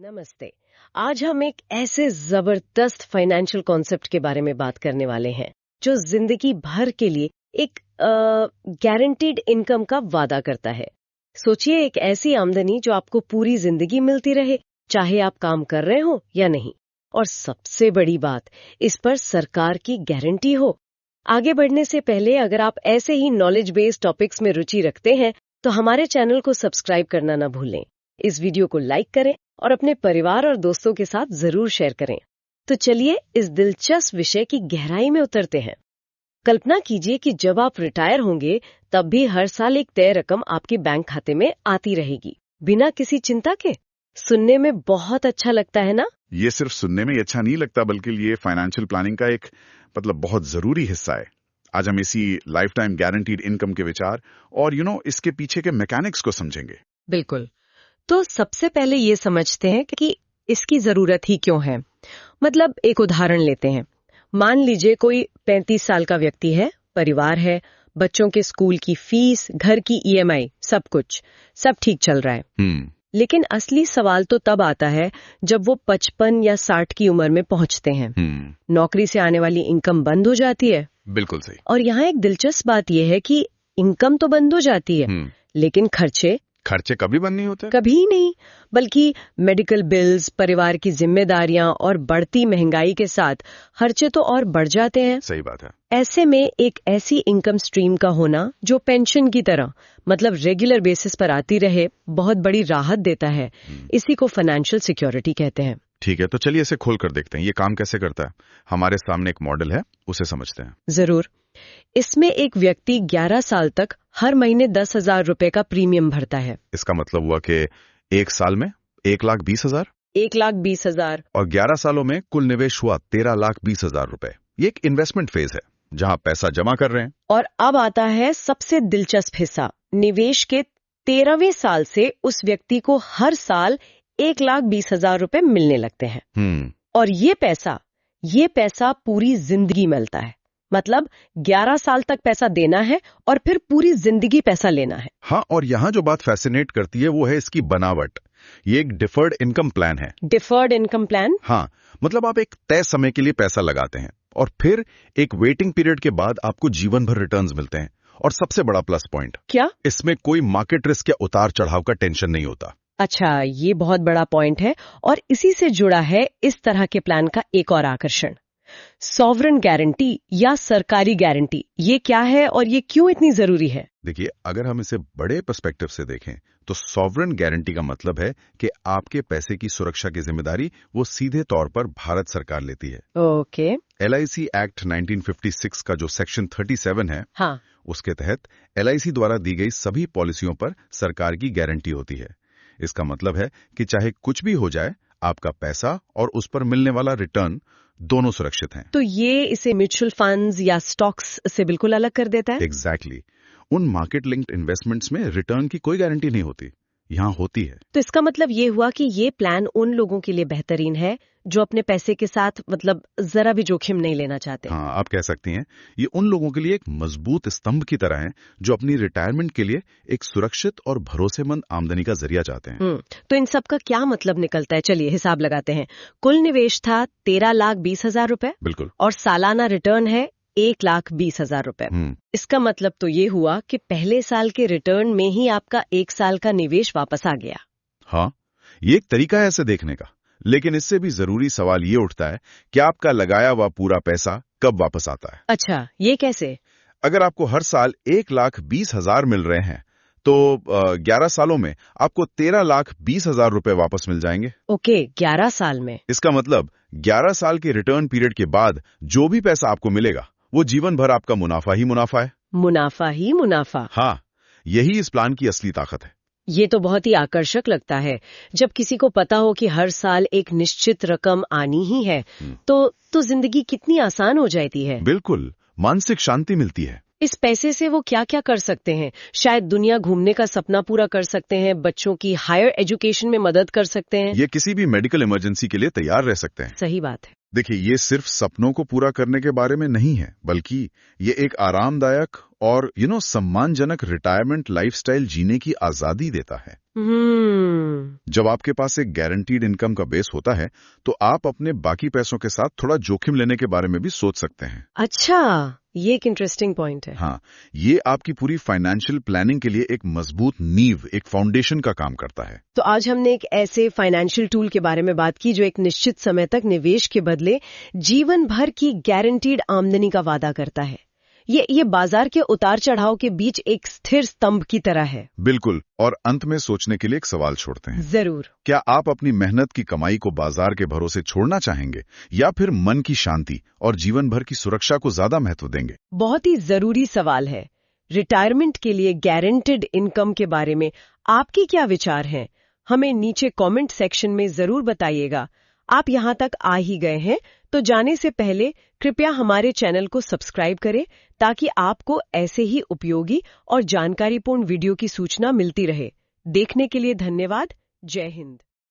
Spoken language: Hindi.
नमस्ते। आज हम एक ऐसे जबरदस्त फाइनेंशियल कॉन्सेप्ट के बारे में बात करने वाले हैं जो जिंदगी भर के लिए एक गारंटीड इनकम का वादा करता है। सोचिए, एक ऐसी आमदनी जो आपको पूरी जिंदगी मिलती रहे, चाहे आप काम कर रहे हो या नहीं। और सबसे बड़ी बात, इस पर सरकार की गारंटी हो। आगे बढ़ने से पहले अगर आप ऐसे ही नॉलेज बेस्ड टॉपिक्स में रुचि रखते हैं तो हमारे चैनल को सब्सक्राइब करना न भूलें। इस वीडियो को लाइक करें और अपने परिवार और दोस्तों के साथ जरूर शेयर करें। तो चलिए इस दिलचस्प विषय की गहराई में उतरते हैं। कल्पना कीजिए कि जब आप रिटायर होंगे तब भी हर साल एक तय रकम आपके बैंक खाते में आती रहेगी, बिना किसी चिंता के। सुनने में बहुत अच्छा लगता है ना? ये सिर्फ सुनने में ही अच्छा नहीं लगता, बल्कि ये फाइनेंशियल प्लानिंग का एक बहुत जरूरी हिस्सा है। आज हम इसी लाइफ टाइम गारंटीड इनकम के विचार और इसके पीछे के मैकेनिक्स को समझेंगे। बिल्कुल। तो सबसे पहले ये समझते हैं कि इसकी जरूरत ही क्यों है। मतलब एक उदाहरण लेते हैं। मान लीजिए कोई 35 साल का व्यक्ति है, परिवार है, बच्चों के स्कूल की फीस, घर की ईएमआई, सब ठीक चल रहा है। लेकिन असली सवाल तो तब आता है जब वो 55 या 60 की उम्र में पहुंचते हैं। नौकरी से आने वाली इनकम बंद हो जाती है। बिल्कुल सही। और यहाँ एक दिलचस्प बात यह है कि इनकम तो बंद हो जाती है, लेकिन खर्चे कभी बंद नहीं होते। कभी नहीं, बल्कि मेडिकल बिल्स, परिवार की जिम्मेदारियां और बढ़ती महंगाई के साथ खर्चे तो और बढ़ जाते हैं। सही बात है। ऐसे में एक ऐसी इनकम स्ट्रीम का होना जो पेंशन की तरह, मतलब रेगुलर बेसिस पर आती रहे, बहुत बड़ी राहत देता है। इसी को फाइनेंशियल सिक्योरिटी कहते हैं। ठीक है, तो चलिए इसे खोल कर देखते हैं, ये काम कैसे करता है। हमारे सामने एक मॉडल है, उसे समझते हैं। जरूर। इसमें एक व्यक्ति 11 साल तक हर महीने 10,000 रुपए का प्रीमियम भरता है। इसका मतलब हुआ कि एक साल में 1,20,000, 1,20,000 और 11 सालों में कुल निवेश हुआ 13,20,000 रुपए। ये एक इन्वेस्टमेंट फेज है जहां पैसा जमा कर रहे हैं। और अब आता है सबसे दिलचस्प हिस्सा। निवेश के 13वें साल से उस व्यक्ति को हर साल 1,20,000 रुपए मिलने लगते हैं। और ये पैसा पूरी जिंदगी मिलता है। मतलब 11 साल तक पैसा देना है और फिर पूरी जिंदगी पैसा लेना है। हाँ, और यहाँ जो बात फैसिनेट करती है वो है इसकी बनावट। ये एक डिफर्ड इनकम प्लान है। Deferred income plan? हाँ, मतलब आप एक तय समय के लिए पैसा लगाते हैं और फिर एक वेटिंग पीरियड के बाद आपको जीवन भर रिटर्न्स मिलते हैं। और सबसे बड़ा प्लस पॉइंट क्या? इसमें कोई मार्केट रिस्क या उतार चढ़ाव का टेंशन नहीं होता। अच्छा, ये बहुत बड़ा पॉइंट है। और इसी से जुड़ा है इस तरह के प्लान का एक और आकर्षण, सॉवरेन गारंटी या सरकारी गारंटी। ये क्या है और ये क्यों इतनी जरूरी है? देखिए, अगर हम इसे बड़े पर्सपेक्टिव से देखें तो सॉवरेन गारंटी का मतलब है कि आपके पैसे की सुरक्षा की जिम्मेदारी वो सीधे तौर पर भारत सरकार लेती है। ओके। LIC एक्ट 1956 का जो सेक्शन 37 है, हाँ, उसके तहत LIC द्वारा दी गई सभी पॉलिसियों पर सरकार की गारंटी होती है। इसका मतलब है कि चाहे कुछ भी हो जाए, आपका पैसा और उस पर मिलने वाला रिटर्न दोनों सुरक्षित हैं। तो ये इसे म्यूचुअल फंड्स या स्टॉक्स से बिल्कुल अलग कर देता है। एग्जैक्टली। उन मार्केट लिंक्ड इन्वेस्टमेंट्स में रिटर्न की कोई गारंटी नहीं होती, यहाँ होती है। तो इसका मतलब ये हुआ कि ये प्लान उन लोगों के लिए बेहतरीन है जो अपने पैसे के साथ जरा भी जोखिम नहीं लेना चाहते। हाँ, आप कह सकती हैं ये उन लोगों के लिए एक मजबूत स्तंभ की तरह है जो अपनी रिटायरमेंट के लिए एक सुरक्षित और भरोसेमंद आमदनी का जरिया चाहते हैं। तो इन सब का क्या मतलब निकलता है? चलिए हिसाब लगाते हैं। कुल निवेश था 13,20,000 रुपए। बिल्कुल। और सालाना रिटर्न है 1,20,000 रुपए। इसका मतलब तो ये हुआ कि पहले साल के रिटर्न में ही आपका 1 साल का निवेश वापस आ गया। हाँ, ये एक तरीका है ऐसे देखने का, लेकिन इससे भी जरूरी सवाल ये उठता है कि आपका लगाया हुआ पूरा पैसा कब वापस आता है। अच्छा, ये कैसे? अगर आपको हर साल 1,20,000 मिल रहे हैं तो 11 सालों में आपको 13,20,000 रुपए वापस मिल जाएंगे। ओके, 11 साल में। इसका मतलब 11 साल के रिटर्न पीरियड के बाद जो भी पैसा आपको मिलेगा वो जीवन भर आपका मुनाफा ही मुनाफा है। मुनाफा ही मुनाफा। हाँ, यही इस प्लान की असली ताकत है। ये तो बहुत ही आकर्षक लगता है। जब किसी को पता हो कि हर साल एक निश्चित रकम आनी ही है तो जिंदगी कितनी आसान हो जाती है। बिल्कुल, मानसिक शांति मिलती है। इस पैसे से वो क्या क्या कर सकते हैं? शायद दुनिया घूमने का सपना पूरा कर सकते हैं, बच्चों की हायर एजुकेशन में मदद कर सकते हैं। ये किसी भी मेडिकल इमरजेंसी के लिए तैयार रह सकते हैं। सही बात है। देखिए, ये सिर्फ सपनों को पूरा करने के बारे में नहीं है, बल्कि ये एक आरामदायक और सम्मानजनक रिटायरमेंट लाइफस्टाइल जीने की आजादी देता है। जब आपके पास एक गारंटीड इनकम का बेस होता है तो आप अपने बाकी पैसों के साथ थोड़ा जोखिम लेने के बारे में भी सोच सकते हैं। अच्छा, ये एक इंटरेस्टिंग पॉइंट है। हाँ, ये आपकी पूरी फाइनेंशियल प्लानिंग के लिए एक मजबूत नींव, एक फाउंडेशन का काम करता है। तो आज हमने एक ऐसे फाइनेंशियल टूल के बारे में बात की जो एक निश्चित समय तक निवेश के बदले जीवन भर की गारंटीड आमदनी का वादा करता है। ये बाजार के उतार चढ़ाव के बीच एक स्थिर स्तंभ की तरह है। बिल्कुल। और अंत में सोचने के लिए एक सवाल छोड़ते हैं। जरूर। क्या आप अपनी मेहनत की कमाई को बाजार के भरोसे छोड़ना चाहेंगे या फिर मन की शांति और जीवन भर की सुरक्षा को ज्यादा महत्व देंगे? बहुत ही जरूरी सवाल है। रिटायरमेंट के लिए गारंटीड इनकम के बारे में आपके क्या विचार हैं? हमें नीचे कमेंट सेक्शन में जरूर बताइएगा। आप यहाँ तक आ ही गए हैं तो जाने से पहले कृपया हमारे चैनल को सब्सक्राइब करें ताकि आपको ऐसे ही उपयोगी और जानकारीपूर्ण वीडियो की सूचना मिलती रहे। देखने के लिए धन्यवाद। जय हिंद।